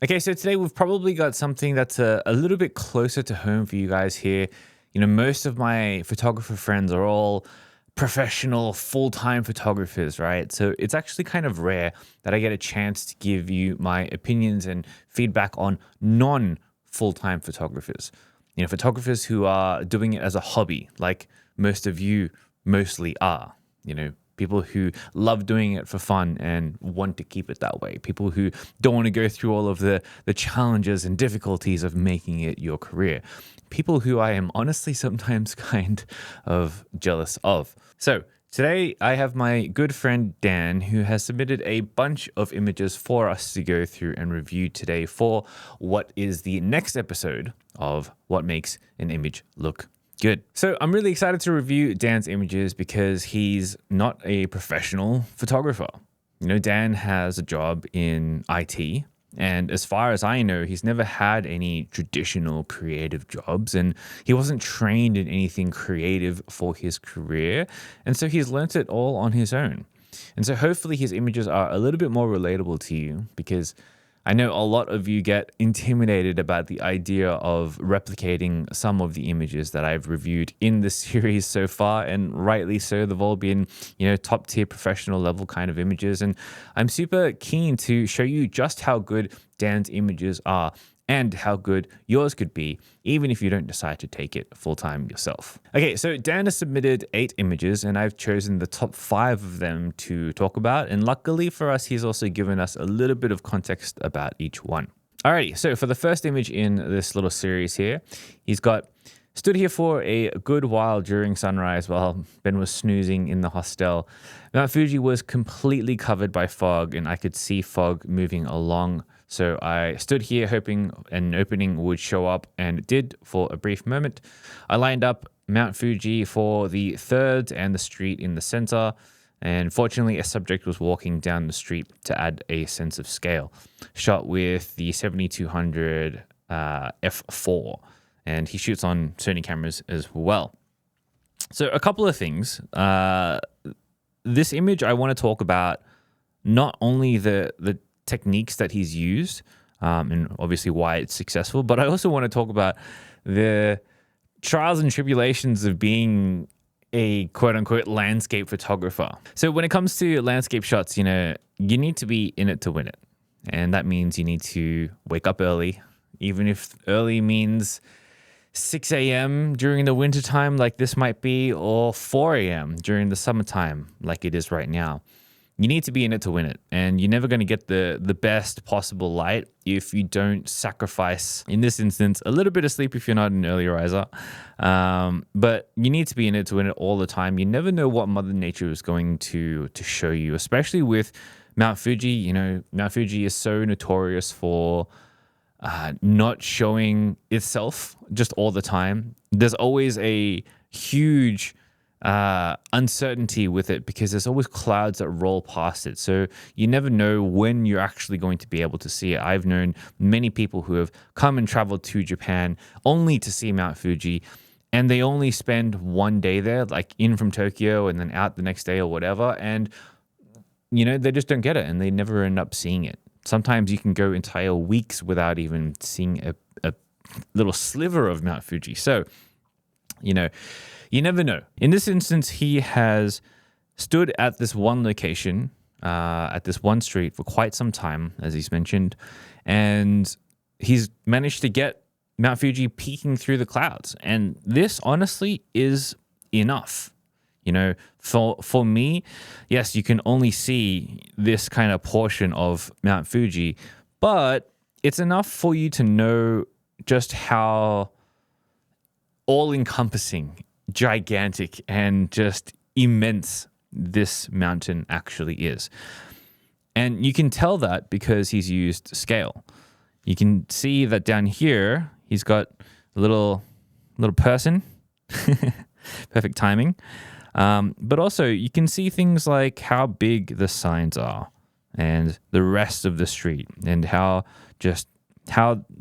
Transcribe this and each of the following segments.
Okay, so today we've probably got something that's a little bit closer to home for you guys here. You know, most of my photographer friends are all professional, full time photographers, right? So it's actually kind of rare that I get a chance to give you my opinions and feedback on non full time photographers. You know, photographers who are doing it as a hobby, like most of you mostly are. You know, people who love doing it for fun and want to keep it that way. People who don't want to go through all of the challenges and difficulties of making it your career. People who I am honestly sometimes kind of jealous of. So today I have my good friend Dan, who has submitted a bunch of images for us to go through and review today for what is the next episode of What Makes an Image Look Good. So I'm really excited to review Dan's images because he's not a professional photographer. You know, Dan has a job in IT, and as far as I know, he's never had any traditional creative jobs, and he wasn't trained in anything creative for his career, and so he's learnt it all on his own. And so hopefully his images are a little bit more relatable to you, because I know a lot of you get intimidated about the idea of replicating some of the images that I've reviewed in this series so far, and rightly so. They've all been, you know, top tier professional level kind of images, and I'm super keen to show you just how good Dan's images are and how good yours could be, even if you don't decide to take it full time yourself. Okay, so Dan has submitted 8 images, and I've chosen the top 5 of them to talk about. And luckily for us, he's also given us a little bit of context about each one. Alrighty, so for the first image in this little series here, he's got stood here for a good while during sunrise while Ben was snoozing in the hostel. Mount Fuji was completely covered by fog, and I could see fog moving along. So I stood here hoping an opening would show up, and it did for a brief moment. I lined up Mount Fuji for the third and the street in the center, and fortunately a subject was walking down the street to add a sense of scale. Shot with the 7200 f4, and he shoots on Sony cameras as well. So a couple of things. This image I want to talk about not only the techniques that he's used, and obviously why it's successful, but I also want to talk about the trials and tribulations of being a quote unquote landscape photographer. So when it comes to landscape shots, you know, you need to be in it to win it. And that means you need to wake up early, even if early means 6 a.m. during the wintertime like this might be, or 4 a.m. during the summertime like it is right now. You need to be in it to win it, and you're never going to get the best possible light if you don't sacrifice, in this instance, a little bit of sleep if you're not an early riser. But you need to be in it to win it all the time. You never know what Mother Nature is going to show you, especially with Mount Fuji. You know, Mount Fuji is so notorious for not showing itself just all the time. There's always a huge uncertainty with it because there's always clouds that roll past it. So you never know when you're actually going to be able to see it. I've known many people who have come and traveled to Japan only to see Mount Fuji, and they only spend one day there, like in from Tokyo and then out the next day or whatever. And, you know, they just don't get it and they never end up seeing it. Sometimes you can go entire weeks without even seeing a little sliver of Mount Fuji. So, you know, you never know. In this instance, he has stood at this one location, at this one street for quite some time, as he's mentioned, and he's managed to get Mount Fuji peeking through the clouds. And this, honestly, is enough. You know, for me, yes, you can only see this kind of portion of Mount Fuji, but it's enough for you to know just how all-encompassing, gigantic, and just immense this mountain actually is. And you can tell that because he's used scale. You can see that down here, he's got a little person. Perfect timing. But also you can see things like how big the signs are and the rest of the street, and how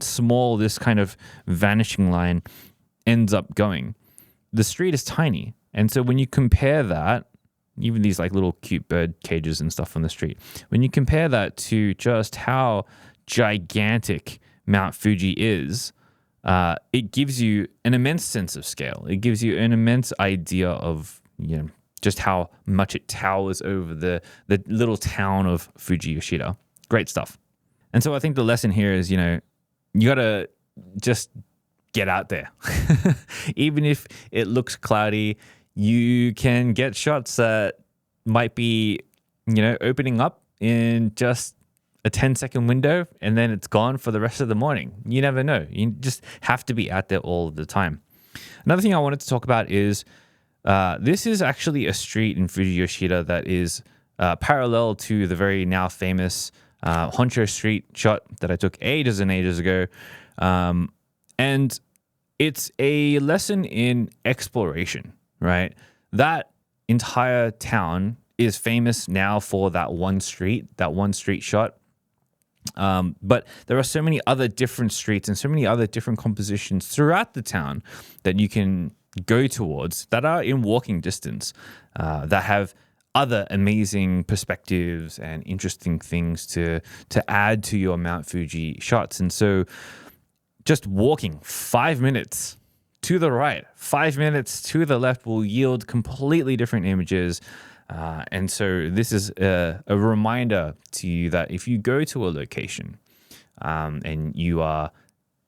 small this kind of vanishing line ends up going. The street is tiny. And so when you compare that, even these like little cute bird cages and stuff on the street, when you compare that to just how gigantic Mount Fuji is, it gives you an immense sense of scale. It gives you an immense idea of, just how much it towers over the little town of Fuji Yoshida. Great stuff. And so I think the lesson here is, you got to just get out there. Even if it looks cloudy, you can get shots that might be, opening up in just a 10-second window, and then it's gone for the rest of the morning. You never know. You just have to be out there all the time. Another thing I wanted to talk about is this is actually a street in Fuji Yoshida that is parallel to the very now famous Honcho Street shot that I took ages and ages ago. And it's a lesson in exploration, right? That entire town is famous now for that one street shot. But there are so many other different streets and so many other different compositions throughout the town that you can go towards that are in walking distance, that have other amazing perspectives and interesting things to add to your Mount Fuji shots. And so just walking 5 minutes to the right, 5 minutes to the left will yield completely different images. And so this is a reminder to you that if you go to a location and you are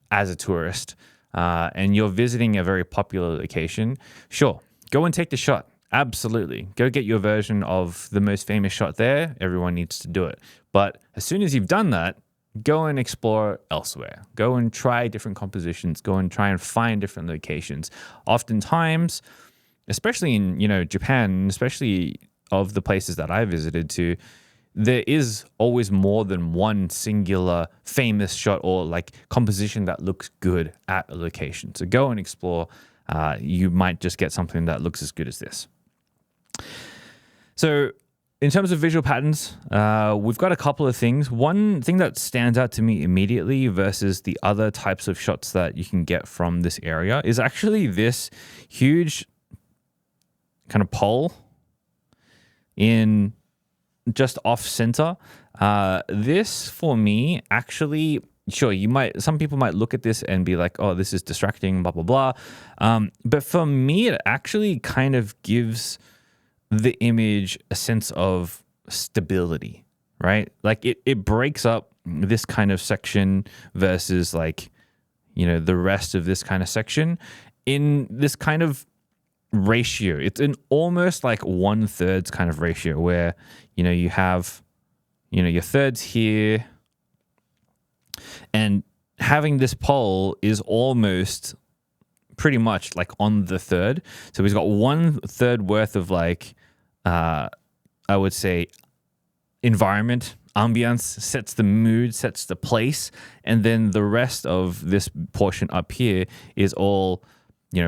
as a tourist and you're visiting a very popular location, sure, go and take the shot. Absolutely. Go get your version of the most famous shot there. Everyone needs to do it. But as soon as you've done that, go and explore elsewhere. Go and try different compositions. Go and try and find different locations. Oftentimes, especially in, Japan, especially of the places that I visited to, there is always more than one singular famous shot or like composition that looks good at a location. So go and explore. You might just get something that looks as good as this. So in terms of visual patterns, we've got a couple of things. One thing that stands out to me immediately versus the other types of shots that you can get from this area is actually this huge kind of pole in just off center. This for me, actually, sure, some people might look at this and be like, oh, this is distracting, blah, blah, blah. But for me, it actually kind of gives the image a sense of stability, right? Like it breaks up this kind of section versus like, the rest of this kind of section in this kind of ratio. It's an almost like 1/3 kind of ratio where, you have, your thirds here, and having this pole is almost pretty much like on the third. So he's got 1/3 worth of like, I would say environment, ambience, sets the mood, sets the place. And then the rest of this portion up here is all,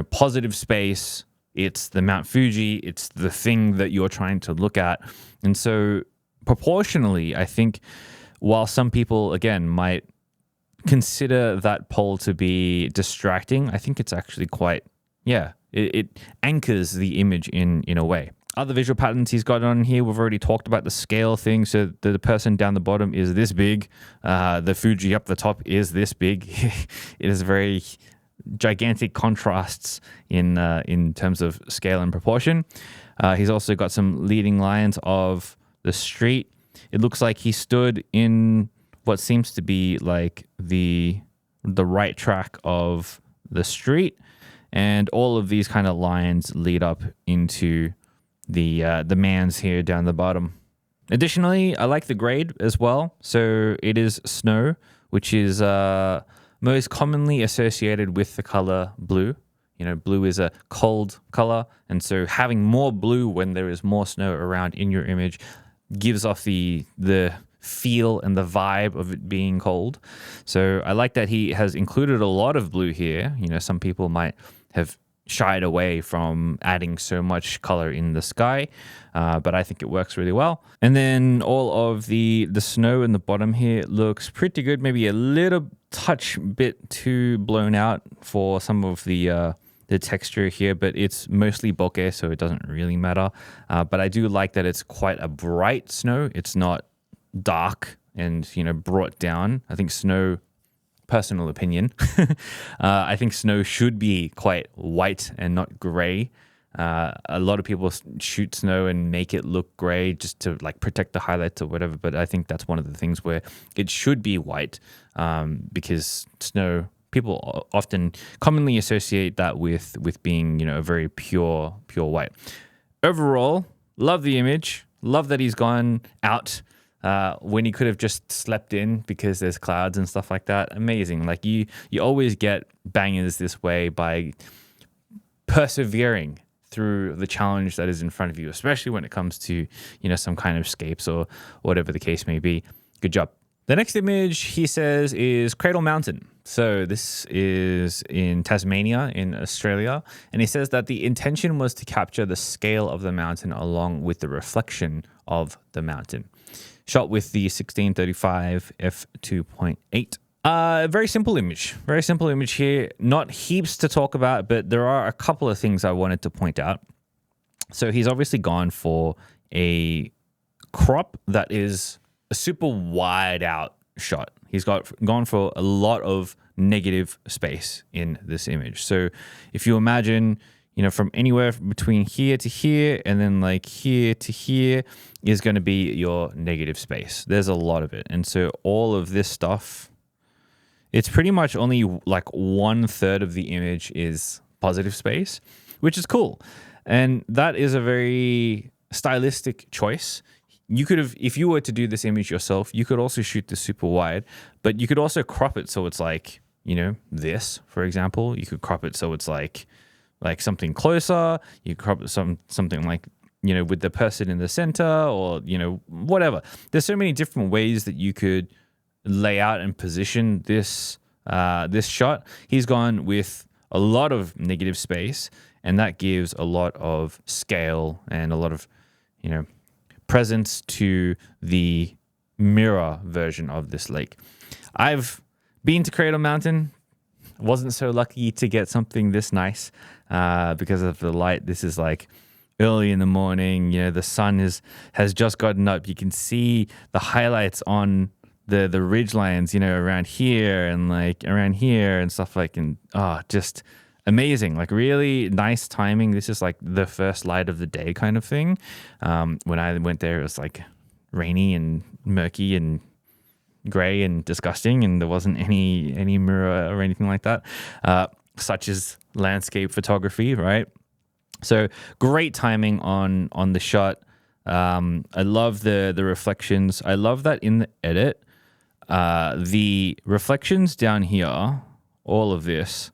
positive space. It's the Mount Fuji. It's the thing that you're trying to look at. And so proportionally, I think while some people, again, might consider that pole to be distracting, I think it's actually quite, it anchors the image in a way. Other visual patterns he's got on here, we've already talked about the scale thing. So the person down the bottom is this big. The Fuji up the top is this big. It is very gigantic contrasts in terms of scale and proportion. He's also got some leading lines of the street. It looks like he stood in what seems to be like the right track of the street, and all of these kind of lines lead up into the mans here down the bottom. Additionally, I like the grade as well. So it is snow, which is most commonly associated with the color blue. Blue is a cold color, and so having more blue when there is more snow around in your image gives off the feel and the vibe of it being cold. So I like that he has included a lot of blue here. Some people might have shied away from adding so much color in the sky, but I think it works really well. And then all of the snow in the bottom here looks pretty good, maybe a little touch bit too blown out for some of the texture here, but it's mostly bokeh, so it doesn't really matter. But I do like that it's quite a bright snow. It's not dark and, brought down. I think snow, personal opinion, I think snow should be quite white and not gray. A lot of people shoot snow and make it look gray just to like protect the highlights or whatever. But I think that's one of the things where it should be white, because snow, people often commonly associate that with being, a very pure white. Overall, love the image. Love that he's gone out when he could have just slept in because there's clouds and stuff like that. Amazing. Like you always get bangers this way by persevering through the challenge that is in front of you, especially when it comes to, some kind of escapes or whatever the case may be. Good job. The next image, he says, is Cradle Mountain. So this is in Tasmania in Australia. And he says that the intention was to capture the scale of the mountain along with the reflection of the mountain. Shot with the 1635 f2.8. Very simple image. Very simple image here. Not heaps to talk about, but there are a couple of things I wanted to point out. So he's obviously gone for a crop that is a super wide out shot. He's gone for a lot of negative space in this image. So if you imagine, from anywhere between here to here and then like here to here is going to be your negative space. There's a lot of it. And so all of this stuff, it's pretty much only like 1/3 of the image is positive space, which is cool. And that is a very stylistic choice. You could have, if you were to do this image yourself, you could also shoot this super wide, but you could also crop it so it's like, this, for example. You could crop it so it's like something closer. You crop it something like, with the person in the center or, whatever. There's so many different ways that you could lay out and position this shot. He's gone with a lot of negative space, and that gives a lot of scale and a lot of, presence to the mirror version of this lake. I've been to Cradle Mountain. Wasn't so lucky to get something this nice because of the light. This is like early in the morning. The sun has just gotten up. You can see the highlights on the ridge lines, around here and like around here and stuff and just amazing. Like really nice timing. This is like the first light of the day kind of thing. When I went there, it was like rainy and murky and gray and disgusting, and there wasn't any mirror or anything like that. Such as landscape photography, right? So great timing on the shot. I love the reflections. I love that in the edit, the reflections down here, all of this,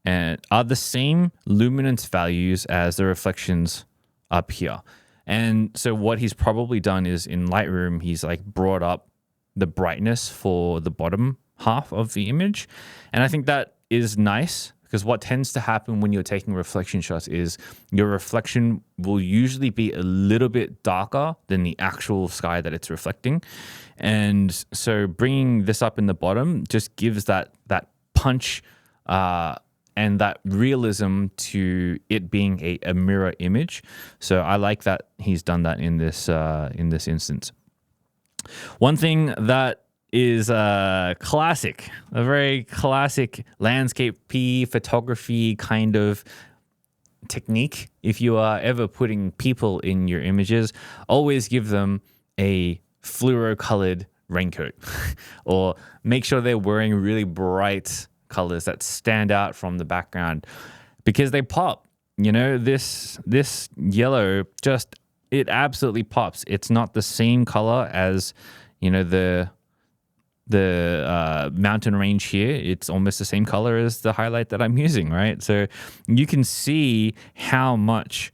and are the same luminance values as the reflections up here. And so what he's probably done is in Lightroom, he's like brought up the brightness for the bottom half of the image. And I think that is nice, because what tends to happen when you're taking reflection shots is your reflection will usually be a little bit darker than the actual sky that it's reflecting. And so bringing this up in the bottom just gives that punch and that realism to it being a mirror image. So I like that he's done that in this instance. One thing that is classic, a very classic landscape photography kind of technique. If you are ever putting people in your images, always give them a fluoro-colored raincoat or make sure they're wearing really bright colors that stand out from the background, because they pop. This yellow it absolutely pops. It's not the same color as the mountain range here. It's almost the same color as the highlight that I'm using, right? So you can see how much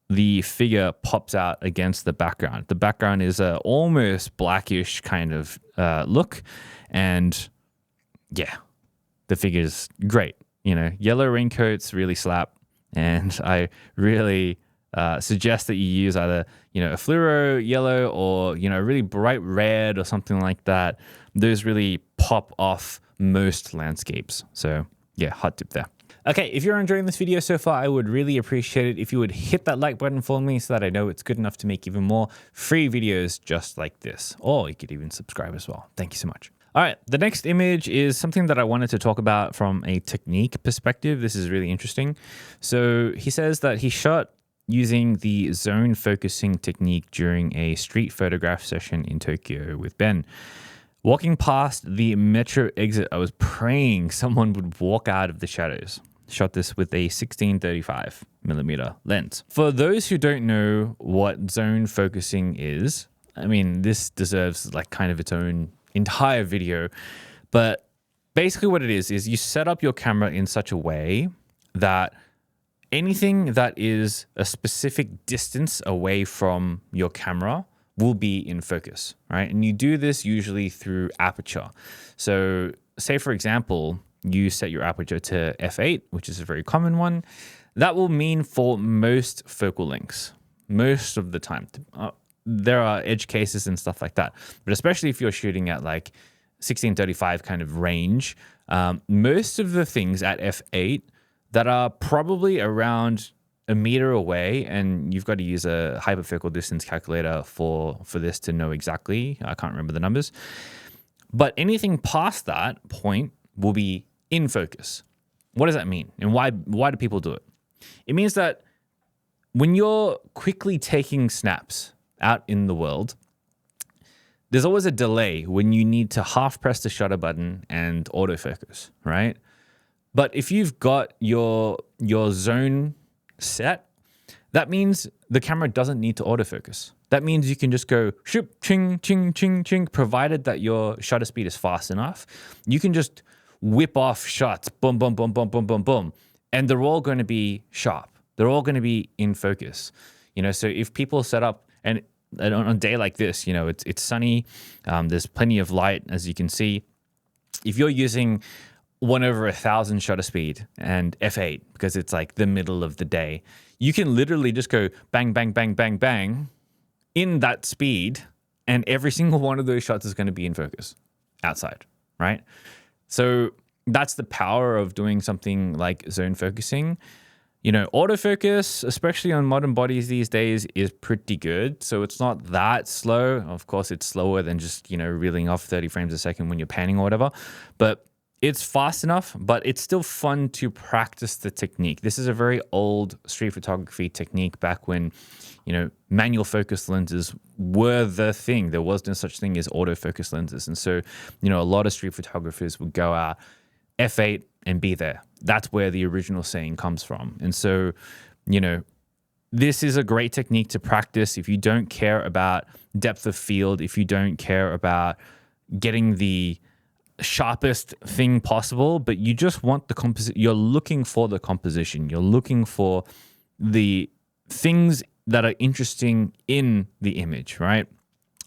the figure pops out against the background. The background is a almost blackish kind of look, and yeah, the figure's great. Yellow raincoats really slap, and I really suggest that you use either a fluoro yellow or a really bright red or something like that. Those really pop off most landscapes. So yeah, hot tip there. Okay, if you're enjoying this video so far, I would really appreciate it if you would hit that like button for me so that I know it's good enough to make even more free videos just like this. Or you could even subscribe as well. Thank you so much. All right, the next image is something that I wanted to talk about from a technique perspective. This is really interesting. So he says that he shot using the zone focusing technique during a street photograph session in Tokyo with Ben. Walking past the metro exit, I was praying someone would walk out of the shadows. Shot this with a 16-35mm lens. For those who don't know what zone focusing is, I mean, this deserves like kind of its own entire video, but basically what it is you set up your camera in such a way that anything that is a specific distance away from your camera will be in focus, right? And you do this usually through aperture. So say, for example, you set your aperture to f8, which is a very common one. That will mean for most focal lengths, most of the time. There are edge cases and stuff like that. But especially if you're shooting at like 16-35 kind of range, most of the things at f8 that are probably around a meter away, and you've got to use a hyperfocal distance calculator for this to know exactly. I can't remember the numbers. But anything past that point will be in focus. What does that mean? And why do people do it? It means that when you're quickly taking snaps out in the world, there's always a delay when you need to half press the shutter button and autofocus, right? But if you've got your zone set, that means the camera doesn't need to autofocus. That means you can just go shoop, ching, ching, ching, ching, provided that your shutter speed is fast enough. You can just whip off shots, boom, boom, boom, boom, boom, boom, boom, and they're all going to be sharp. They're all going to be in focus. You know, so if people set up, and on a day like this, you know, it's sunny, there's plenty of light, as you can see. If you're using 1/1000 shutter speed and f8 because it's like the middle of the day, you can literally just go bang, bang, bang, bang, bang in that speed, and every single one of those shots is going to be in focus outside, right? So that's the power of doing something like zone focusing. You know, autofocus, especially on modern bodies these days, is pretty good. So it's not that slow. Of course, it's slower than just, you know, reeling off 30 frames a second when you're panning or whatever. But it's fast enough, but it's still fun to practice the technique. This is a very old street photography technique back when, you know, manual focus lenses were the thing. There was no such thing as autofocus lenses. And so, you know, a lot of street photographers would go out f8 and be there. That's where the original saying comes from. And so, you know, this is a great technique to practice if you don't care about depth of field, if you don't care about getting the sharpest thing possible, but you just want the composition. You're looking for the composition. You're looking for the things that are interesting in the image, right?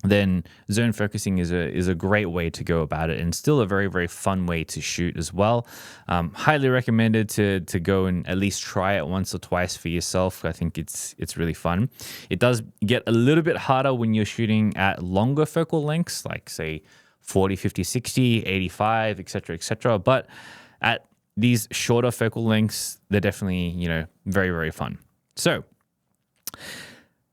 Then zone focusing is a great way to go about it, and still a very, very fun way to shoot as well. Highly recommended to go and at least try it once or twice for yourself. I think it's really fun. It does get a little bit harder when you're shooting at longer focal lengths, like say 40, 50, 60, 85, etc., etc. But at these shorter focal lengths, they're definitely, you know, very, very fun. So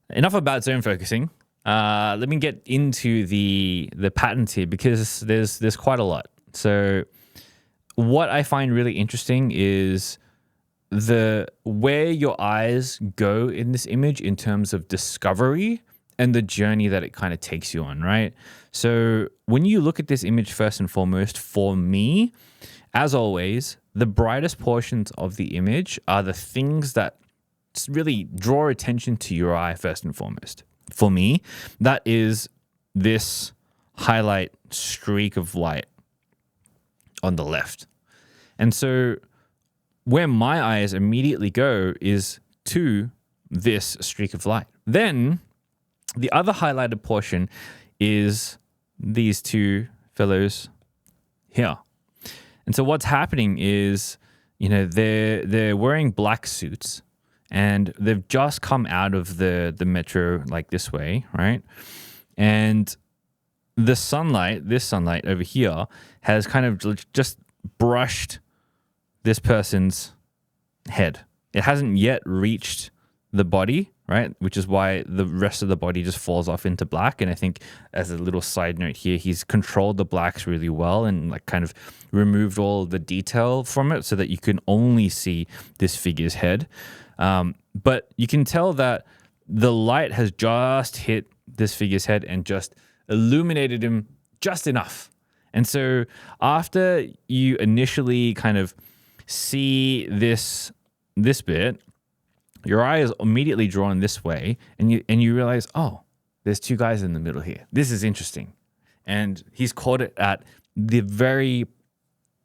enough about zone focusing. Let me get into the patterns here, because there's quite a lot. So what I find really interesting is where your eyes go in this image in terms of discovery and the journey that it kind of takes you on, right? So when you look at this image, first and foremost, for me, as always, the brightest portions of the image are the things that really draw attention to your eye first and foremost. For me, that is this highlight streak of light on the left. And so where my eyes immediately go is to this streak of light. Then the other highlighted portion is these two fellows here. And so what's happening is, you know, they're wearing black suits, and they've just come out of the metro like this way, right? And the sunlight, this sunlight over here, has kind of just brushed this person's head. It hasn't yet reached the body, right? Which is why the rest of the body just falls off into black. And I think, as a little side note here, he's controlled the blacks really well and like kind of removed all the detail from it so that you can only see this figure's head. But you can tell that the light has just hit this figure's head and just illuminated him just enough. And so after you initially kind of see this bit, your eye is immediately drawn this way, and you realize, oh, there's two guys in the middle here. This is interesting. And he's caught it at the very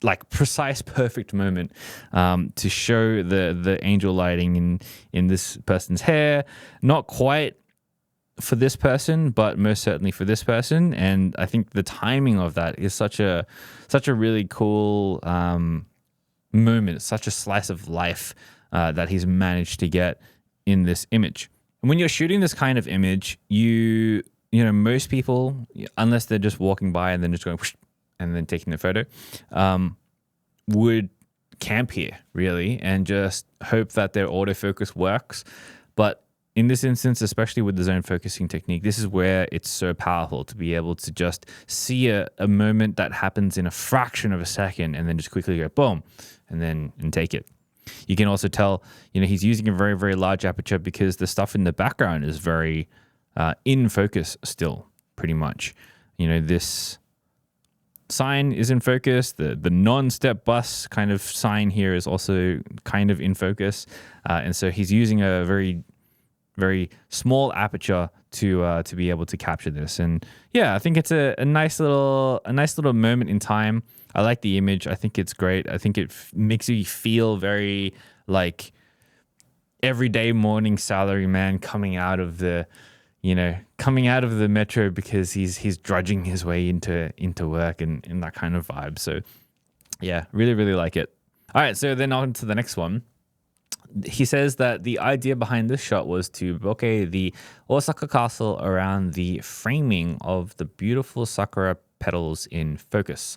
like precise, perfect moment to show the angel lighting in this person's hair. Not quite for this person, but most certainly for this person. And I think the timing of that is such a really cool moment, such a slice of life that he's managed to get in this image. And when you're shooting this kind of image, you know, most people, unless they're just walking by and then just going whoosh, and then taking the photo, would camp here really and just hope that their autofocus works. But in this instance, especially with the zone focusing technique, this is where it's so powerful to be able to just see a moment that happens in a fraction of a second and then just quickly go boom and take it. You can also tell, you know, he's using a very, very large aperture because the stuff in the background is very in focus still, pretty much. You know, this sign is in focus. The non-step bus kind of sign here is also kind of in focus. And so he's using a very, very small aperture to be able to capture this. And yeah, I think it's a nice little moment in time. I like the image. I think it's great. I think it makes you feel very like everyday morning salary man coming out of the metro because he's drudging his way into work and that kind of vibe. So yeah, really, really like it. All right, so then on to the next one. He says that the idea behind this shot was to bokeh the Osaka Castle around the framing of the beautiful sakura petals in focus.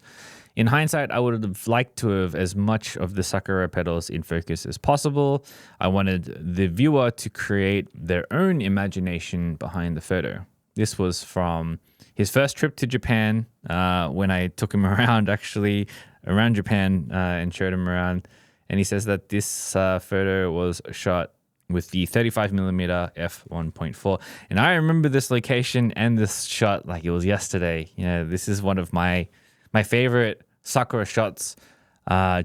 In hindsight, I would have liked to have as much of the sakura petals in focus as possible. I wanted the viewer to create their own imagination behind the photo. This was from his first trip to Japan, when I took him around Japan and showed him around. And he says that this photo was shot with the 35mm f1.4. And I remember this location and this shot like it was yesterday. You know, this is one of my favorite sakura shots,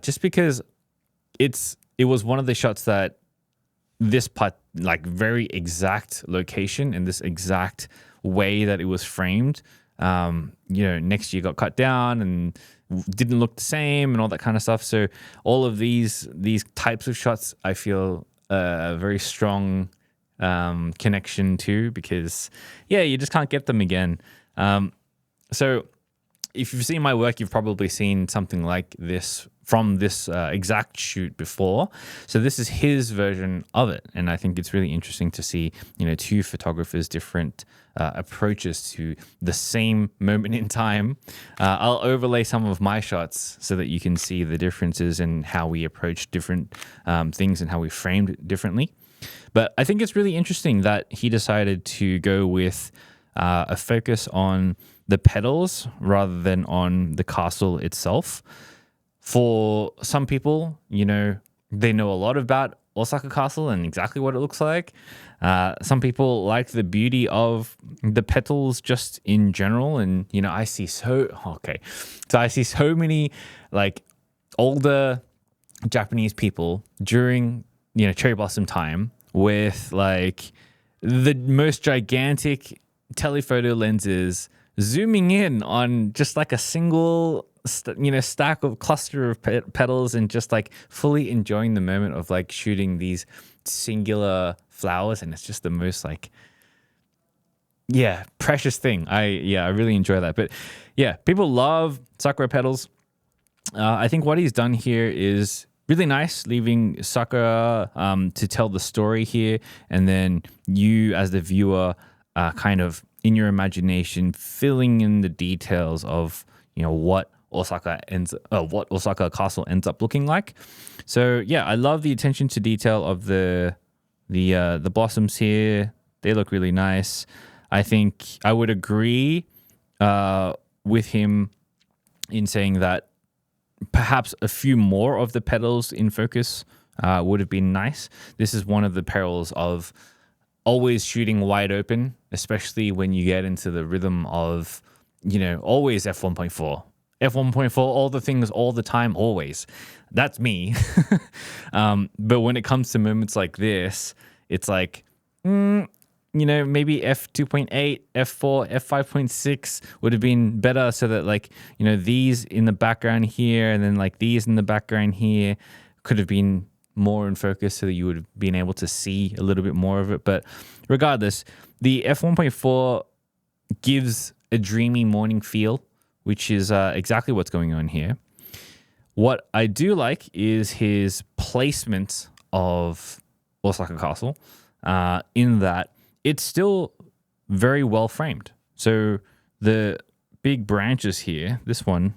just because it was one of the shots that this like very exact location and this exact way that it was framed, next year got cut down and didn't look the same and all that kind of stuff. So all of these types of shots, I feel a very strong connection to, because yeah, you just can't get them again. So if you've seen my work, you've probably seen something like this from this exact shoot before. So this is his version of it. And I think it's really interesting to see, two photographers' different approaches to the same moment in time. I'll overlay some of my shots so that you can see the differences in how we approach different things and how we framed it differently. But I think it's really interesting that he decided to go with a focus on the petals rather than on the castle itself. For some people, they know a lot about Osaka Castle and exactly what it looks like. Some people like the beauty of the petals just in general. And, I see so many like older Japanese people during, cherry blossom time with like the most gigantic telephoto lenses zooming in on just like a single stack of cluster of petals and just like fully enjoying the moment of like shooting these singular flowers. And it's just the most like, precious thing. I really enjoy that. But yeah, people love sakura petals. I think what he's done here is really nice, leaving sakura to tell the story here, and then you as the viewer kind of in your imagination filling in the details of what what Osaka Castle ends up looking like. So yeah, I love the attention to detail of the blossoms here. They look really nice. I think I would agree with him in saying that perhaps a few more of the petals in focus would have been nice. This is one of the perils of always shooting wide open, especially when you get into the rhythm of, always f1.4. F1.4, all the things, all the time, always. That's me. But when it comes to moments like this, it's like, maybe f2.8, f4, f5.6 would have been better, so that these in the background here and then these in the background here could have been more in focus, so that you would have been able to see a little bit more of it. But regardless, the f1.4 gives a dreamy morning feel, which is exactly what's going on here. What I do like is his placement of Osaka Castle, in that it's still very well framed. So the big branches here, this one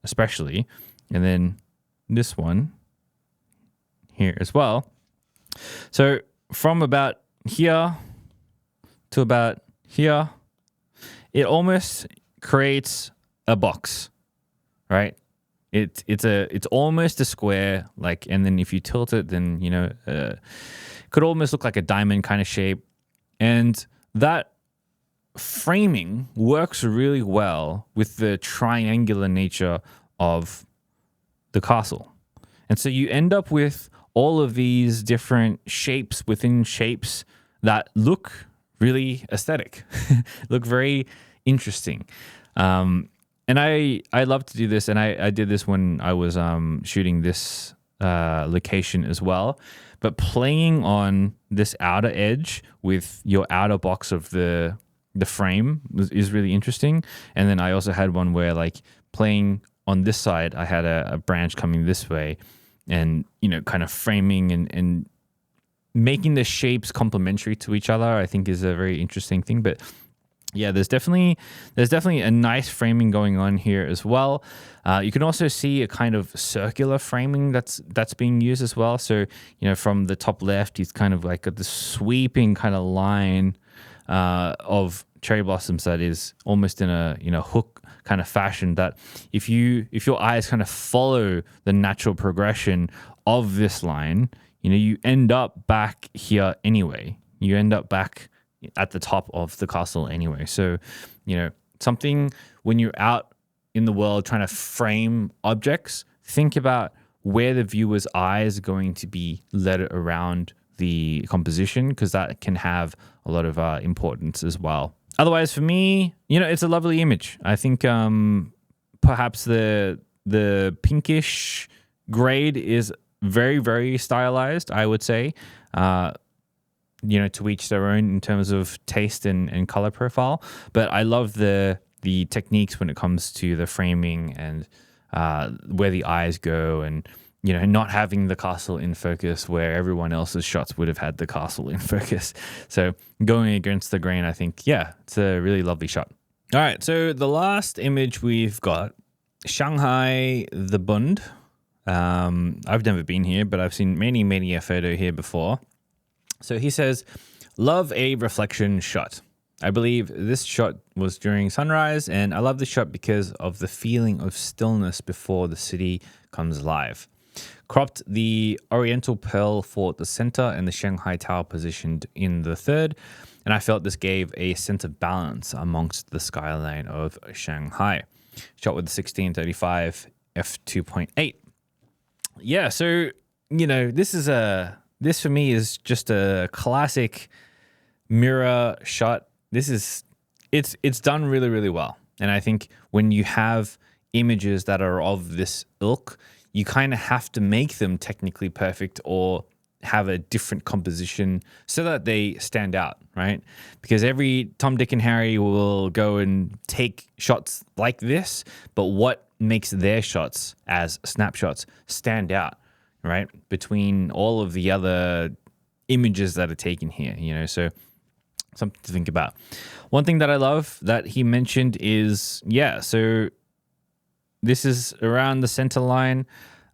especially, and then this one here as well. So from about here to about here, it almost creates a box, right? It's almost a square, and then if you tilt it, then could almost look like a diamond kind of shape. And that framing works really well with the triangular nature of the castle. And so you end up with all of these different shapes within shapes that look really aesthetic, look very interesting. And I love to do this, and I did this when I was shooting this location as well. But playing on this outer edge with your outer box of the frame is really interesting. And then I also had one where playing on this side, I had a branch coming this way, and kind of framing and making the shapes complementary to each other, I think is a very interesting thing. But yeah, there's definitely a nice framing going on here as well. You can also see a kind of circular framing that's being used as well. So from the top left, he's kind of got this sweeping kind of line of cherry blossoms that is almost in a hook kind of fashion, that if your eyes kind of follow the natural progression of this line, you end up back here anyway. You end up back at the top of the castle anyway. So, something when you're out in the world trying to frame objects, think about where the viewer's eyes are going to be led around the composition, because that can have a lot of importance as well. Otherwise, for me, it's a lovely image. I think perhaps the pinkish grade is very, very stylized, I would say. To each their own in terms of taste and color profile. But I love the techniques when it comes to the framing and where the eyes go, and not having the castle in focus where everyone else's shots would have had the castle in focus. So going against the grain, I think, yeah, it's a really lovely shot. All right, so the last image we've got, Shanghai, the Bund. I've never been here, but I've seen many a photo here before. So he says, love a reflection shot. I believe this shot was during sunrise, and I love this shot because of the feeling of stillness before the city comes alive. Cropped the Oriental Pearl Fort the center and the Shanghai Tower positioned in the third, and I felt this gave a sense of balance amongst the skyline of Shanghai. Shot with the 1635 f2.8. Yeah, so, this for me is just a classic mirror shot. It's done really, really well. And I think when you have images that are of this ilk, you kind of have to make them technically perfect or have a different composition so that they stand out, right? Because every Tom, Dick, and Harry will go and take shots like this, but what makes their shots as snapshots stand out, right? Between all of the other images that are taken here, so something to think about. One thing that I love that he mentioned is, so this is around the center line.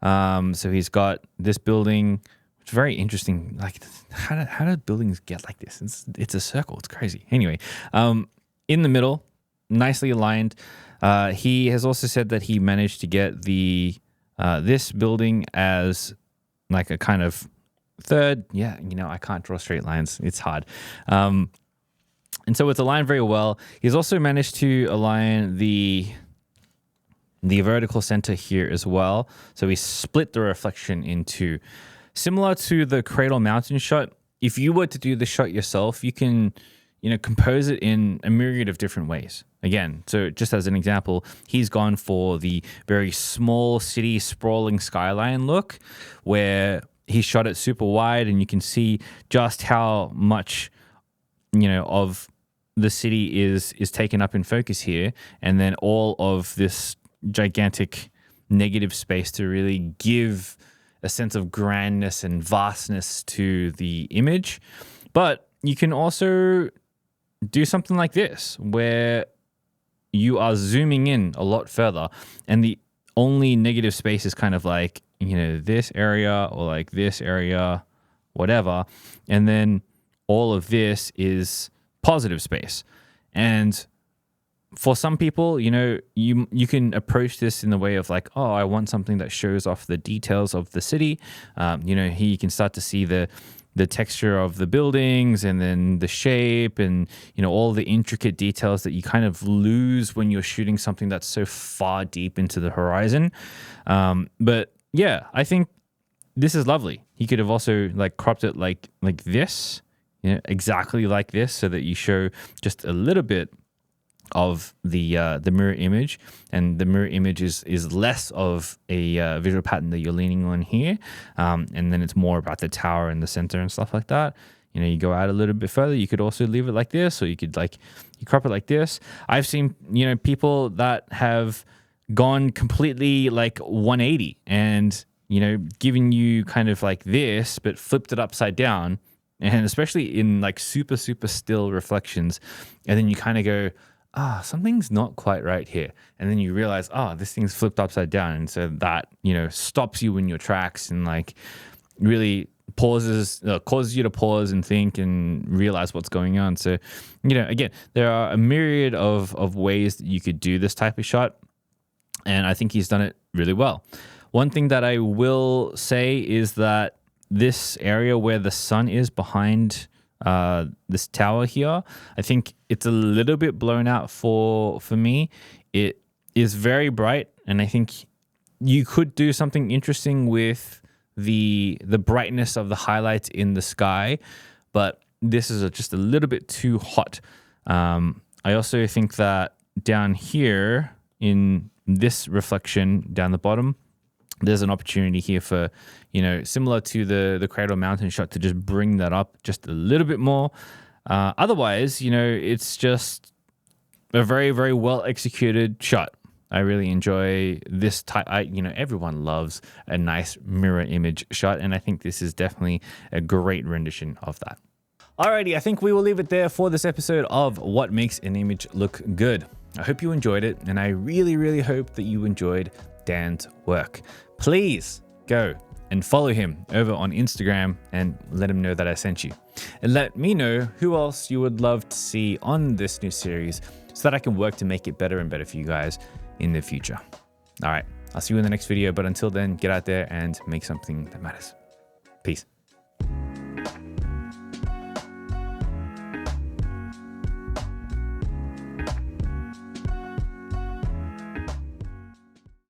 So he's got this building. It's very interesting. Like, how do buildings get like this? It's a circle. It's crazy. Anyway, in the middle, nicely aligned. He has also said that he managed to get this building as like a kind of third. Yeah, I can't draw straight lines. It's hard. And so it's aligned very well. He's also managed to align the vertical center here as well. So he split the reflection in two. Similar to the Cradle Mountain shot, if you were to do the shot yourself, you can, compose it in a myriad of different ways. Again, so just as an example, he's gone for the very small city sprawling skyline look where he shot it super wide and you can see just how much, of the city is taken up in focus here. And then all of this gigantic negative space to really give a sense of grandness and vastness to the image. But you can also do something like this where you are zooming in a lot further and the only negative space is kind of like, this area or like this area, whatever. And then all of this is positive space. And for some people, you can approach this in the way of like, oh, I want something that shows off the details of the city. Here you can start to see the texture of the buildings and then the shape and, all the intricate details that you kind of lose when you're shooting something that's so far deep into the horizon. But yeah, I think this is lovely. He could have also like cropped it like this, exactly like this, so that you show just a little bit of the mirror image, and the mirror image is less of a visual pattern that you're leaning on here, and then it's more about the tower and the center and stuff like that. You go out a little bit further. You could also leave it like this, or you could you crop it like this. I've seen people that have gone completely like 180 and giving you kind of like this, but flipped it upside down, and especially in like super still reflections, and then you kind of go, something's not quite right here. And then you realize, this thing's flipped upside down. And so that, stops you in your tracks and like really causes you to pause and think and realize what's going on. So, again, there are a myriad of ways that you could do this type of shot. And I think he's done it really well. One thing that I will say is that this area where the sun is behind this tower here, I think it's a little bit blown out for me. It is very bright, and I think you could do something interesting with the brightness of the highlights in the sky, but this is just a little bit too hot. I also think that down here in this reflection down the bottom, there's an opportunity here for, similar to the Cradle Mountain shot, to just bring that up just a little bit more. Otherwise, it's just a very, very well executed shot. I really enjoy this type. Everyone loves a nice mirror image shot, and I think this is definitely a great rendition of that. Alrighty, I think we will leave it there for this episode of What Makes an Image Look Good. I hope you enjoyed it, and I really, really hope that you enjoyed Dan's work. Please go and follow him over on Instagram and let him know that I sent you. And let me know who else you would love to see on this new series so that I can work to make it better and better for you guys in the future. All right, I'll see you in the next video, but until then, get out there and make something that matters. Peace.